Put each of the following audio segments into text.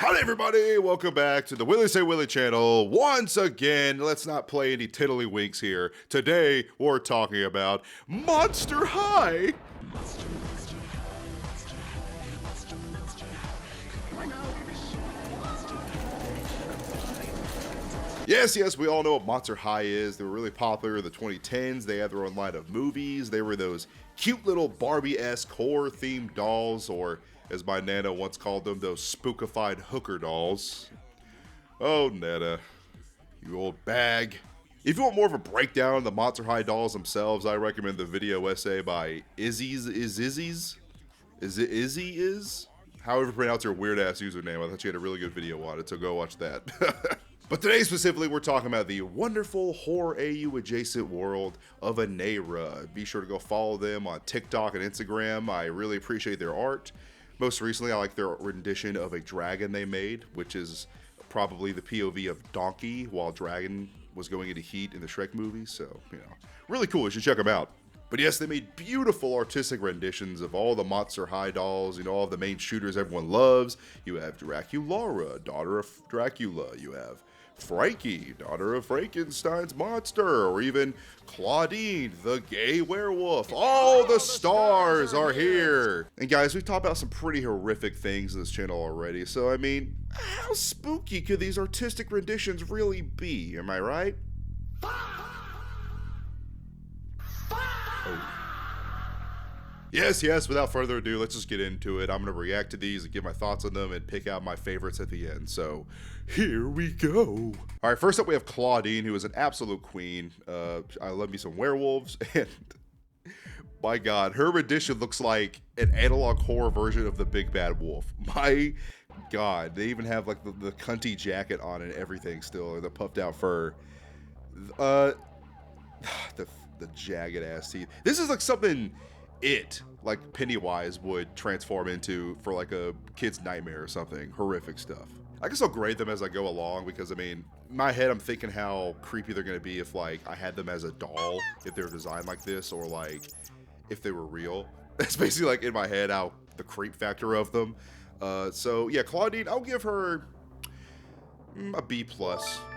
Howdy everybody, welcome back to the Willy Say Willy channel. Once again, let's not play any tiddlywinks here. Today, we're talking about Monster High. Yes, we all know what Monster High is. They were really popular in the 2010s. They had their own line of movies. They were those cute little Barbie-esque horror-themed dolls, or as my Nana once called them, those spookified hooker dolls. Oh, Nana, you old bag. If you want more of a breakdown of the Monster High dolls themselves, I recommend the video essay by Izzy? However you pronounce your weird-ass username. I thought you had a really good video on it, so go watch that. But today specifically, we're talking about the wonderful horror AU adjacent world of Anayra. Be sure to go follow them on TikTok and Instagram. I really appreciate their art. Most recently, I like their rendition of a dragon they made, which is probably the POV of Donkey while Dragon was going into heat in the Shrek movie. So, really cool. You should check them out. But yes, they made beautiful artistic renditions of all the Monster High dolls, all of the main shooters everyone loves. You have Dracula, daughter of Dracula. You have Frankie, daughter of Frankenstein's monster, or even Claudine, the gay werewolf. All the stars are here. And guys, we've talked about some pretty horrific things in this channel already, so how spooky could these artistic renditions really be? Am I right? Oh. Yes, without further ado, let's just get into it. I'm going to react to these and give my thoughts on them and pick out my favorites at the end. So, here we go. All right, first up we have Claudine, who is an absolute queen. I love me some werewolves, and my god, her rendition looks like an analog horror version of the Big Bad Wolf. My god, they even have like the cunty jacket on and everything still, or the puffed out fur. The jagged ass teeth. This is like something like Pennywise would transform into for like a kid's nightmare or something. Horrific stuff. I guess I'll grade them as I go along because in my head I'm thinking how creepy they're gonna be if like I had them as a doll, if they were designed like this, or like if they were real. That's basically like in my head how the creep factor of them. So yeah, Claudine, I'll give her a B+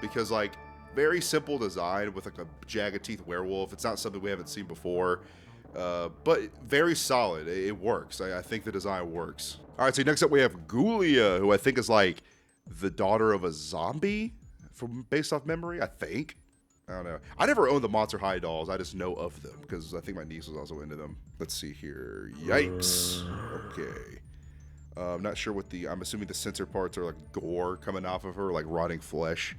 because like very simple design with like a jagged teeth werewolf. It's not something we haven't seen before. But very solid. It works. I think the design works. All right, so next up we have Ghoulia, who I think is like the daughter of a zombie based off memory, I think. I don't know. I never owned the Monster High dolls. I just know of them because I think my niece was also into them. Let's see here. Yikes. Okay. I'm not sure what I'm assuming the censor parts are like gore coming off of her, like rotting flesh.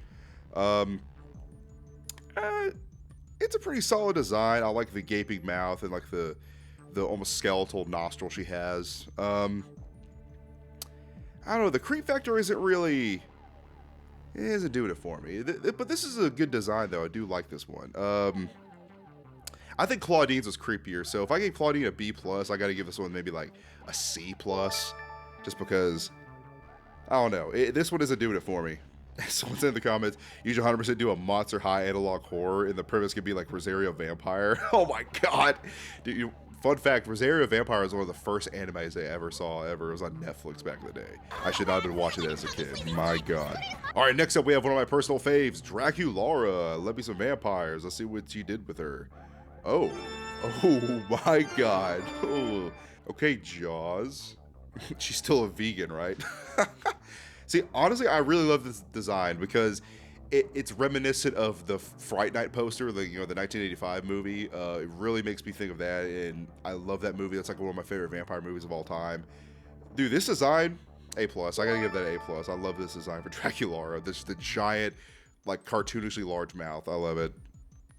It's a pretty solid design. I like the gaping mouth and like the almost skeletal nostril she has. I don't know, the creep factor isn't doing it for me. But this is a good design though. I do like this one. I think Claudine's was creepier. So if I gave Claudine a B+, I gotta give this one maybe like a C+, just because, I don't know. This one isn't doing it for me. Someone said in the comments, you should 100% do a Monster High analog horror, and the premise could be like Rosario Vampire. Oh my god. Dude, fun fact, Rosario Vampire is one of the first animes I ever saw. It was on Netflix back in the day. I should not have been watching that as a kid. My god. Alright, next up we have one of my personal faves, Dracula. Let me some vampires. Let's see what she did with her. Oh my god. Oh. Okay, Jaws. She's still a vegan, right? See, honestly, I really love this design because it's reminiscent of the Fright Night poster, the 1985 movie. It really makes me think of that, and I love that movie. That's like one of my favorite vampire movies of all time. Dude, this design, A+. I gotta give that A+. I love this design for Dracula. The giant, like cartoonishly large mouth. I love it.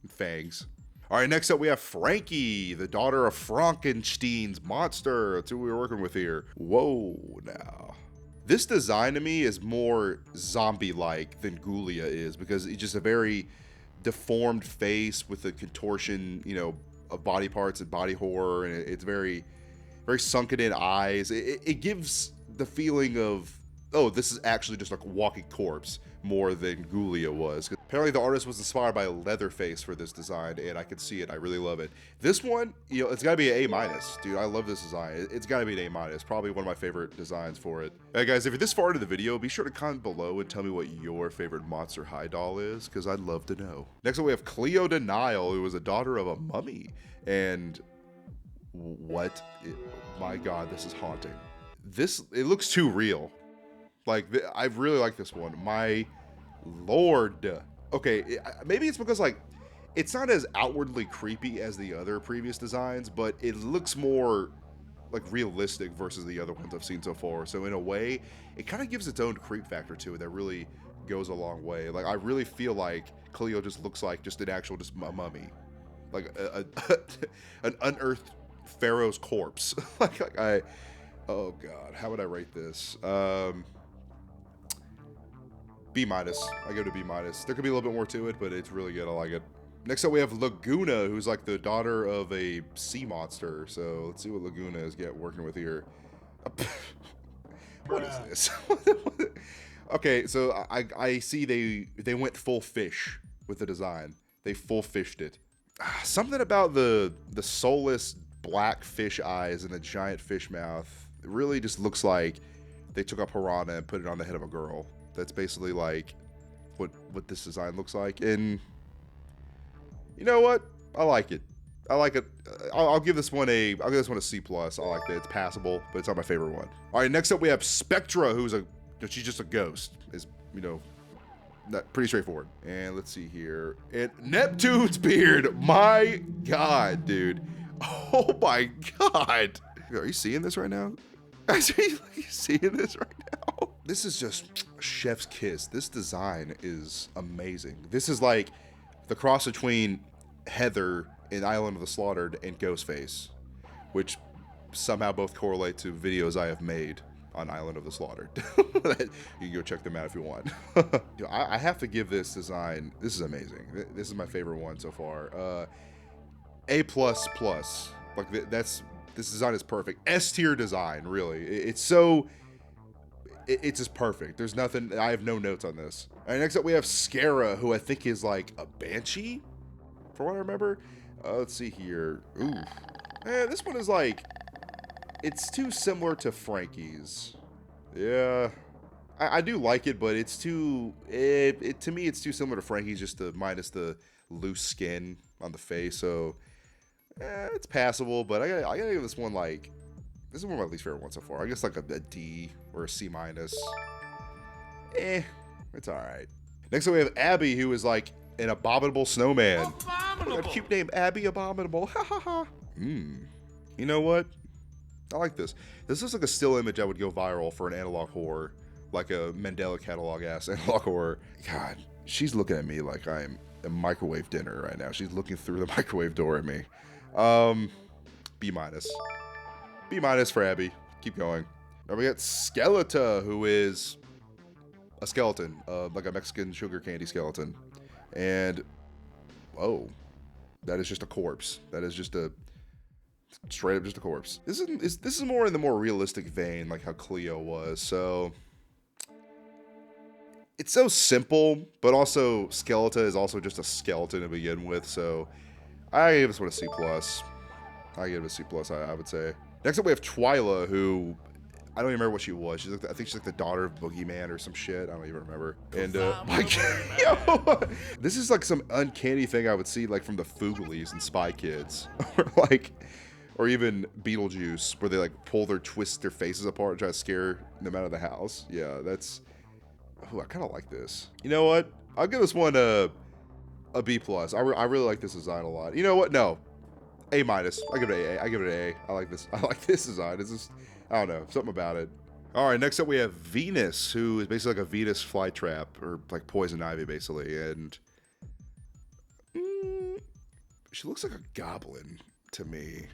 Fangs. All right, next up we have Frankie, the daughter of Frankenstein's monster. That's who we're working with here. Whoa, now. This design to me is more zombie-like than Ghoulia is because it's just a very deformed face with a contortion, of body parts and body horror, and it's very, very sunken in eyes. It gives the feeling of oh, this is actually just like a walking corpse more than Ghoulia was. Apparently the artist was inspired by Leatherface for this design, and I can see it. I really love it. This one, you know, it's got to be an A-. Dude, I love this design. It's got to be an A-. Probably one of my favorite designs for it. Hey guys, if you're this far into the video, be sure to comment below and tell me what your favorite Monster High doll is, because I'd love to know. Next up, we have Cleo Denial, who was a daughter of a mummy. And what? My God, this is haunting. It looks too real. Like, I really like this one. My Lord. Okay, maybe it's because, like, it's not as outwardly creepy as the other previous designs, but it looks more, like, realistic versus the other ones I've seen so far. So, in a way, it kind of gives its own creep factor to it that really goes a long way. Like, I really feel like Cleo just looks like just an actual mummy. Like, an unearthed pharaoh's corpse. Oh, God. How would I rate this? B-. I give it a B-. There could be a little bit more to it, but it's really good. I like it. Next up, we have Laguna, who's like the daughter of a sea monster. So let's see what Laguna is working with here. What is this? Okay, so I see they went full fish with the design. They full fished it. Something about the soulless black fish eyes and the giant fish mouth. It really just looks like they took a piranha and put it on the head of a girl. That's basically like what this design looks like, and you know what? I like it. I like it. I'll give this one a C+. I like that. It's passable, but it's not my favorite one. All right, next up we have Spectra, she's just a ghost. Is, you know, pretty straightforward. And let's see here. And Neptune's beard. My God, dude. Oh my God. Are you seeing this right now? Are you seeing this right now? This is just chef's kiss. This design is amazing. This is like the cross between Heather in Island of the Slaughtered and Ghostface, which somehow both correlate to videos I have made on Island of the Slaughtered. You can go check them out if you want. I have to give this design, this is amazing. This is my favorite one so far. A++. Like, this design is perfect. S-tier design, really. It's just perfect. There's nothing, I have no notes on this. All right, next up we have Scara, who I think is like a banshee, for what I remember. Let's see here. Ooh. This one is like, it's too similar to Frankie's. Yeah. I do like it, but it's too, to me it's too similar to Frankie's, just minus the loose skin on the face, so it's passable, but I gotta give this one, like, this is one of my least favorite ones so far. I guess like a D or a C-. It's alright. Next up we have Abby, who is like an abominable snowman. Abominable. A cute name, Abby Abominable. Ha ha ha. You know what? I like this. This looks like a still image that would go viral for an analog horror. Like a Mandela catalog ass analog horror. God, she's looking at me like I'm a microwave dinner right now. She's looking through the microwave door at me. B-. B- for Abby. Keep going. Now we got Skeleta, who is a skeleton, like a Mexican sugar candy skeleton. And, whoa, that is just a corpse. That is just a, straight up just a corpse. This is more in the more realistic vein, like how Cleo was, so. It's so simple, but also Skeleta is also just a skeleton to begin with, so I give this one a C+. I give it a C+, I would say. Next up, we have Twyla, who I don't even remember what she was. She's like I think she's like the daughter of Boogeyman or some shit. I don't even remember. And yo, this is like some uncanny thing I would see like from the Fooglies and Spy Kids, or even Beetlejuice, where they like twist their faces apart and try to scare them out of the house. Yeah, that's. Ooh, I kind of like this. You know what? I'll give this one a B+. I really like this design a lot. You know what? No. A-. I give it an A. I give it an A. I like this. I like this design. It's just, I don't know, something about it. All right, next up we have Venus, who is basically like a Venus flytrap, or like poison ivy, basically. And she looks like a goblin to me.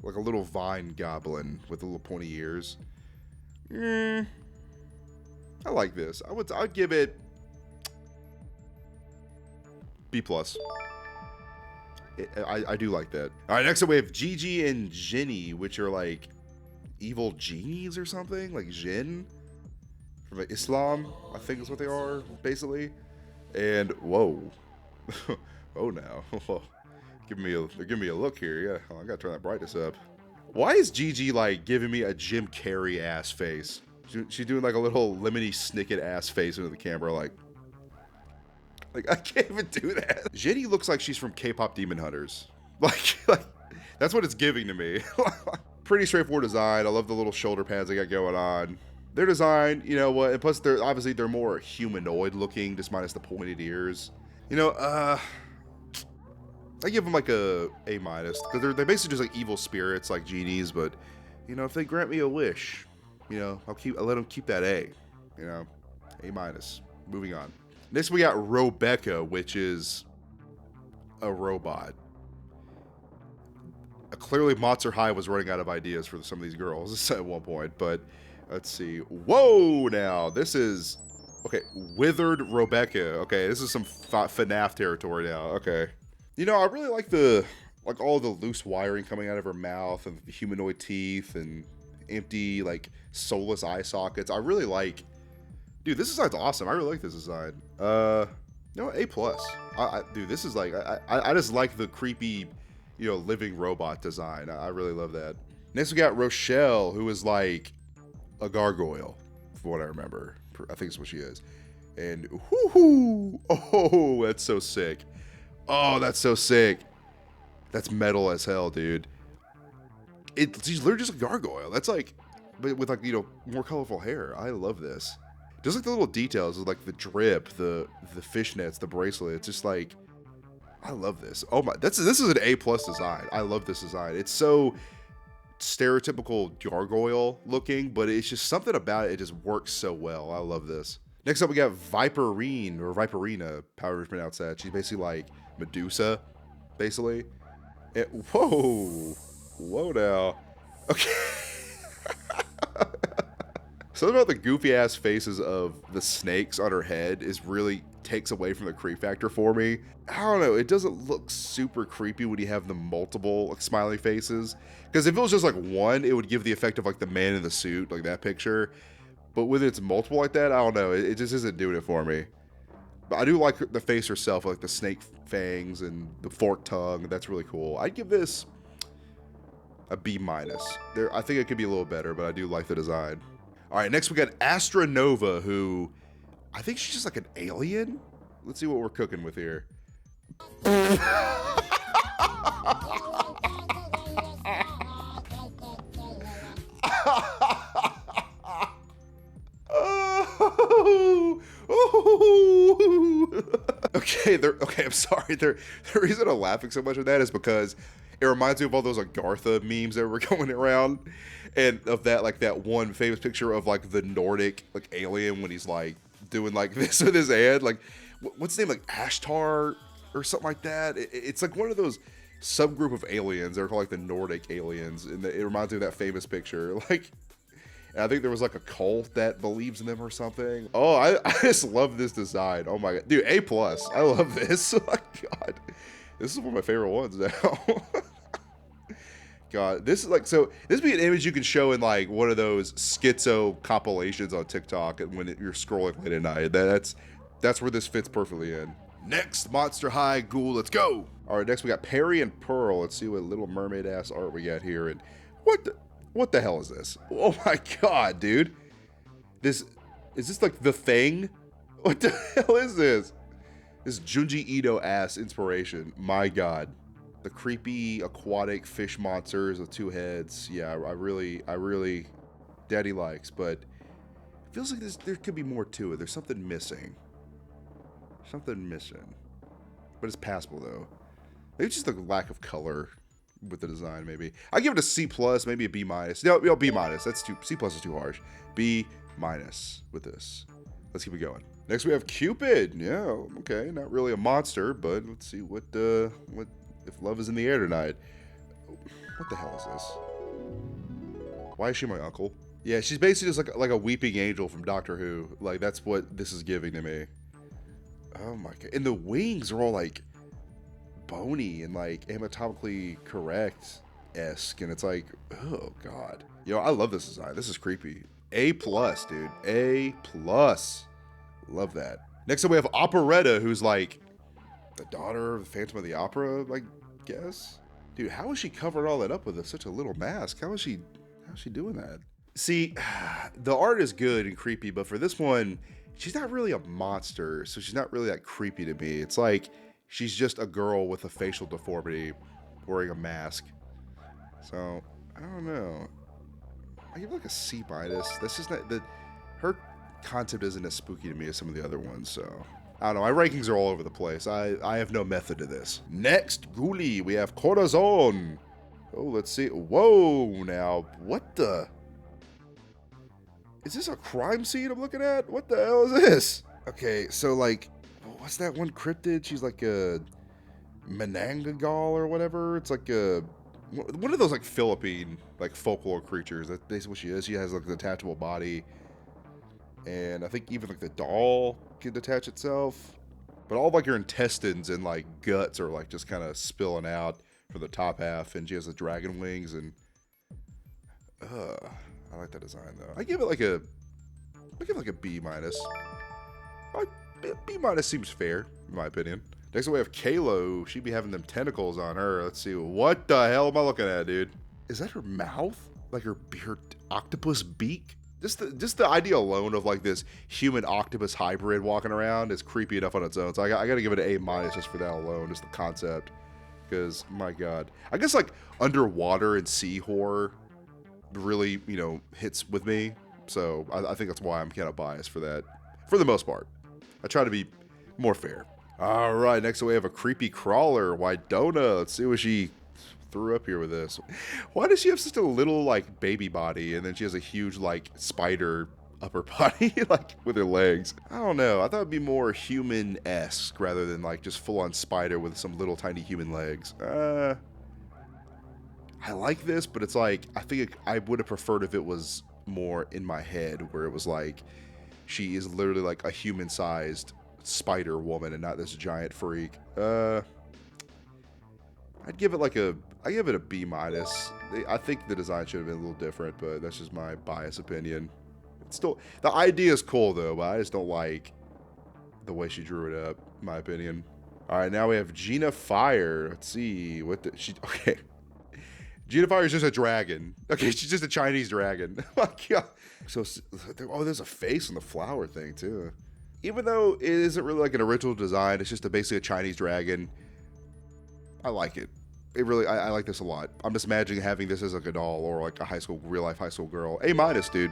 Like a little vine goblin with the little pointy ears. I like this. I'd give it B+. I do like that. All right, next up we have Gigi and Ginny, which are like evil genies or something, like Jin. from like Islam, I think is what they are, basically. And whoa. Oh now. They're giving me a look here. Yeah, oh, I gotta turn that brightness up. Why is Gigi like giving me a Jim Carrey ass face? She's doing like a little Lemony Snicket ass face into the camera, like I can't even do that. Jenny looks like she's from K-pop Demon Hunters. Like that's what it's giving to me. Pretty straightforward design. I love the little shoulder pads they got going on. Their design, you know what? And plus, they're more humanoid looking, just minus the pointed ears. You know, I give them like a minus because they're basically just like evil spirits, like genies. But you know, if they grant me a wish, you know, I'll let them keep that A. You know, A minus. Moving on. Next we got Rebecca, which is a robot. Clearly, Monster High was running out of ideas for some of these girls at one point, but let's see. Whoa, now this is okay. Withered Rebecca. Okay, this is some FNAF territory now. Okay, you know I really like all the loose wiring coming out of her mouth and the humanoid teeth and empty like soulless eye sockets. I really like. Dude, this design's awesome. I really like this design. You know, A plus. Dude, this is like I just like the creepy, you know, living robot design. I really love that. Next we got Rochelle, who is like a gargoyle, from what I remember. I think it's what she is. And whoo, oh, that's so sick. Oh, that's so sick. That's metal as hell, dude. She's literally just a gargoyle. That's like, but with like, you know, more colorful hair. I love this. Just like the little details, like the drip, the fishnets, the bracelet. It's just like, I love this. Oh my, this is an A plus design. I love this design. It's so stereotypical gargoyle looking, but it's just something about it. It just works so well. I love this. Next up, we got Viperine or Viperina, however you pronounce that. She's basically like Medusa, basically. Whoa now. Okay. Something about the goofy ass faces of the snakes on her head is really takes away from the creep factor for me. I don't know, it doesn't look super creepy when you have the multiple like, smiley faces. Because if it was just like one, it would give the effect of like the man in the suit, like that picture. But with its multiple like that, I don't know, it just isn't doing it for me. But I do like the face herself, like the snake fangs and the forked tongue. That's really cool. I'd give this a B minus. I think it could be a little better, but I do like the design. All right, next we got Astra Nova, who I think she's just like an alien. Let's see what we're cooking with here. Okay, I'm sorry. The reason I'm laughing so much at that is because it reminds me of all those Agartha memes that were going around, and of that like that one famous picture of like the Nordic like alien when he's like doing like this with his hand, like what's his name, like Ashtar or something like that. It's like one of those subgroup of aliens. They're called like the Nordic aliens, and it reminds me of that famous picture. Like, and I think there was like a cult that believes in them or something. Oh, I just love this design. Oh my god, dude, A plus. I love this. Oh my god, this is one of my favorite ones now. God, this is like, so this would be an image you can show in like one of those schizo compilations on TikTok when you're scrolling late at night. That's where this fits perfectly in. Next, Monster High Ghoul, let's go. All right, next we got Perry and Pearl. Let's see what Little Mermaid ass art we got here. And what the hell is this? Oh my god, dude. Is this like The Thing? What the hell is this? This Junji Ito ass inspiration. My god. The creepy aquatic fish monsters with two heads. Yeah, I really daddy likes, but it feels like there could be more to it. There's something missing. But it's passable though. Maybe it's just the lack of color with the design. Maybe I give it a C plus, maybe a B minus. No, B minus. That's too. C plus is too harsh. B minus with this. Let's keep it going. Next we have Cupid. Yeah, okay, not really a monster, but let's see what if love is in the air tonight. What the hell is this? Why is she my uncle? Yeah, she's basically just like a weeping angel from Doctor Who. Like that's what this is giving to me. Oh my god. And the wings are all like bony and like anatomically correct-esque, and it's like, oh god. Yo, I love this design. This is creepy. A plus, dude. A plus. Love that. Next up, we have Operetta, who's like the daughter of the Phantom of the Opera, I guess. Dude, how is she covering all that up with such a little mask? How's she doing that? See, the art is good and creepy, but for this one, she's not really a monster, so she's not really that creepy to me. It's like she's just a girl with a facial deformity wearing a mask. So, I don't know. I give it like a C minus. That's just not her concept isn't as spooky to me as some of the other ones, so I don't know. My rankings are all over the place. I have no method to this. Next, ghoulie, we have Corazon. Oh, let's see. Whoa, now what the? Is this a crime scene I'm looking at? What the hell is this? Okay, so like, what's that one cryptid? She's like a Menangagal or whatever. It's like a one of those like Philippine like folklore creatures. That's basically what she is. She has like a detachable body, and I think even like the doll can detach itself. But all of, like her intestines and like guts are like just kind of spilling out from the top half, and she has the dragon wings. And I like that design though. I give it like a B minus. B minus seems fair in my opinion. Next up we have Kalo. She'd be having them tentacles on her. Let's see. What the hell am I looking at, dude? Is that her mouth? Like her octopus beak? Just the idea alone of like this human octopus hybrid walking around is creepy enough on its own. So I gotta give it an A minus just for that alone, just the concept. Because my God, I guess like underwater and sea horror really, hits with me. So I think that's why I'm kind of biased for that. For the most part, I try to be more fair. All right, next we have a creepy crawler, Wydona. Let's see what she threw up here with this. Why does she have such a little like baby body, and then she has a huge like spider upper body, like with her legs? I don't know. I thought it'd be more human-esque rather than like just full-on spider with some little tiny human legs. I like this, but it's like I think I would have preferred if it was more in my head, where it was like she is literally like a human-sized spider woman and not this giant freak. I'd give it a B minus. I think the design should have been a little different, but that's just my biased opinion. It's still, the idea is cool though, but I just don't like the way she drew it up, in my opinion. All right, now we have Gina Fire. Let's see okay. Gina Fire is just a dragon. Okay, she's just a Chinese dragon. Oh my God. So, there's a face on the flower thing too. Even though it isn't really like an original design, it's just basically a Chinese dragon. I like it. I like this a lot. I'm just imagining having this as like a doll or like a real life high school girl. A minus, dude.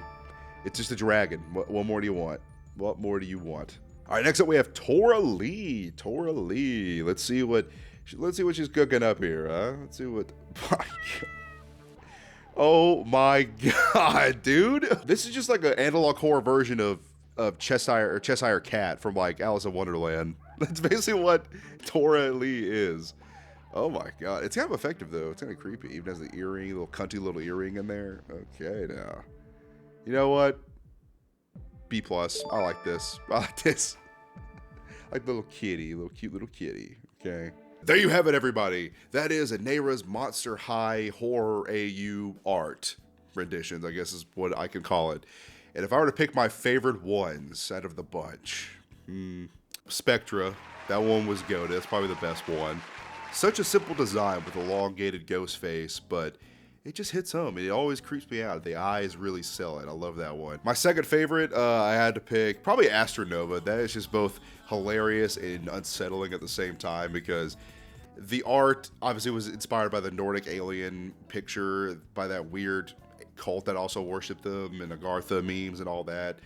It's just a dragon. What more do you want? What more do you want? All right, next up we have Tora Lee. Tora Lee. Let's see what she's cooking up here, huh? Let's see what. Oh my God, dude. This is just like an analog horror version of Cheshire Cat from like Alice in Wonderland. That's basically what Tora Lee is. Oh my God, it's kind of effective though. It's kind of creepy. Even has the earring, little cunty little earring in there. Okay, now, you know what? B plus. I like this. I like this. Like little kitty, little cute little kitty. Okay. There you have it, everybody. That is Anayra's Monster High Horror AU art renditions, I guess is what I can call it. And if I were to pick my favorite ones out of the bunch, Spectra, that one was goated. That's probably the best one. Such a simple design with elongated ghost face, but it just hits home. It always creeps me out. The eyes really sell it. I love that one. My second favorite, I had to pick probably Astronova. That is just both hilarious and unsettling at the same time because the art obviously was inspired by the Nordic alien picture, by that weird cult that also worshipped them, and Agartha memes and all that.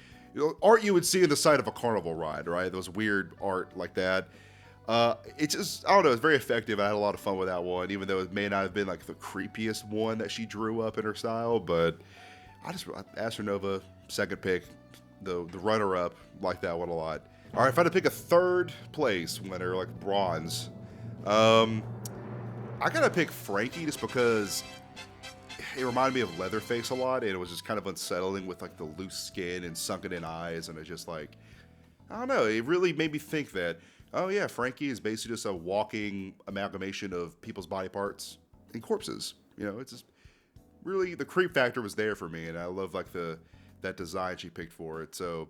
Art you would see in the side of a carnival ride, right? Those weird art like that. It's just, I don't know, it's very effective. I had a lot of fun with that one, even though it may not have been like the creepiest one that she drew up in her style, but Astronova, second pick, the runner-up, like that one a lot. All right, if I had to pick a third place winner, like bronze, I gotta pick Frankie just because it reminded me of Leatherface a lot, and it was just kind of unsettling with like the loose skin and sunken in eyes, and it just like, I don't know, it really made me think that, oh yeah, Frankie is basically just a walking amalgamation of people's body parts and corpses. It's just really, the creep factor was there for me, and I love like that design she picked for it. So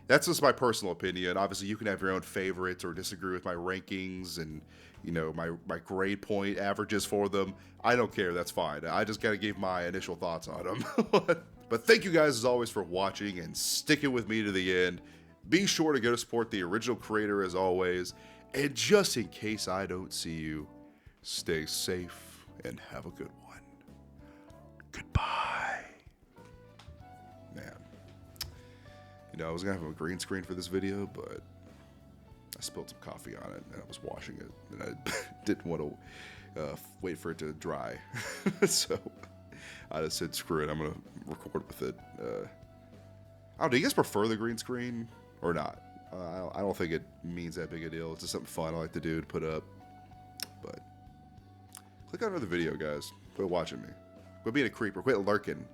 that's just my personal opinion. Obviously, you can have your own favorites or disagree with my rankings and, you know, my grade point averages for them. I don't care. That's fine. I just got to give my initial thoughts on them. But thank you guys, as always, for watching and sticking with me to the end. Be sure to go to support the original creator, as always. And just in case I don't see you, stay safe and have a good one. Goodbye. Man. You know, I was going to have a green screen for this video, but I spilled some coffee on it, and I was washing it, and I didn't want to wait for it to dry. So I just said, screw it, I'm going to record with it. I don't know, do you guys prefer the green screen or not? I don't think it means that big a deal. It's just something fun I like to do to put up. But click on another video, guys. Quit watching me. Quit being a creeper. Quit lurking.